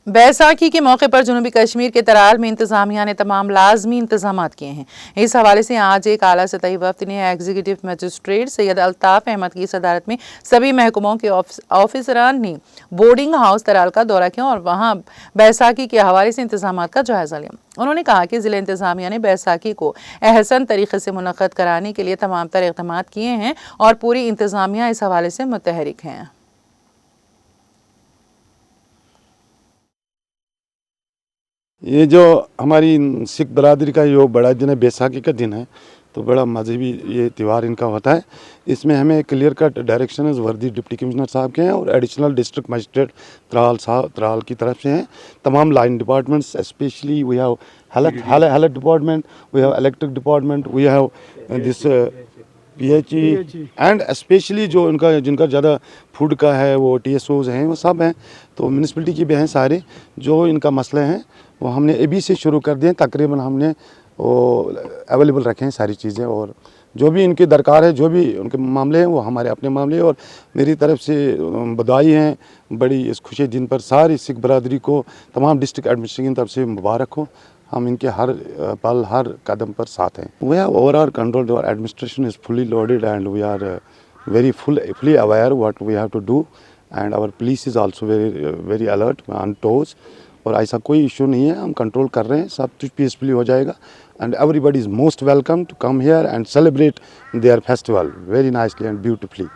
बैसाखी के मौके पर जनूबी कश्मीर के तराल में इंतजामिया ने तमाम लाजमी इंतजाम किए हैं। इस हवाले से आज एक आला सतही वफ्द ने एग्जीक्यूटिव मजिस्ट्रेट सैयद अल्ताफ अहमद की सदारत में सभी महकमों के ऑफिसरान ने बोर्डिंग हाउस तराल का दौरा किया और वहां बैसाखी के हवाले से इंतजाम का जायजा लिया। उन्होंने कहा कि जिला इंतजामिया ने बैसाखी को अहसन तरीके से मुनक्कद कराने के लिए तमाम तर इक़दाम किए हैं और पूरी इंतजामिया इस हवाले से मुतहरिक है। ये जो हमारी सिख बरादरी का जो बड़ा दिन है, बैसाखी का दिन है, तो बड़ा मजहबी ये त्यौहार इनका होता है। इसमें हमें क्लियर कट डायरेक्शन वर्दी डिप्टी कमिश्नर साहब के हैं और एडिशनल डिस्ट्रिक्ट मजिस्ट्रेट त्राल की तरफ से हैं। तमाम line departments, specially we have health department, we have electric department, we have this PHE and specially जो जिनका ज़्यादा फूड का है वो TSOs हैं, वो सब हैं। तो म्यूनसिपलिटी की भी हैं सारे, जो इनका मसले हैं वो हमने अभी से शुरू कर दिए। तकरीबन हमने वो अवेलेबल रखे हैं सारी चीज़ें, और जो भी इनकी दरकार है, जो भी उनके मामले हैं, वो हमारे अपने मामले हैं। और मेरी तरफ से बधाई हैं बड़ी इस खुशी दिन पर सारी सिख बरादरी को, तमाम डिस्ट्रिक्ट एडमिनिस्ट्रेशन की तरफ से मुबारक हो। हम इनके हर पल हर कदम पर साथ हैं। We have overall control, our administration is fully loaded and we are very fully aware what we have to do, and our police is also very alert on toes। और ऐसा कोई इशू नहीं है, हम कंट्रोल कर रहे हैं, सब कुछ पीसफुली हो जाएगा। And everybody is most welcome to come here and celebrate their festival very nicely and beautifully.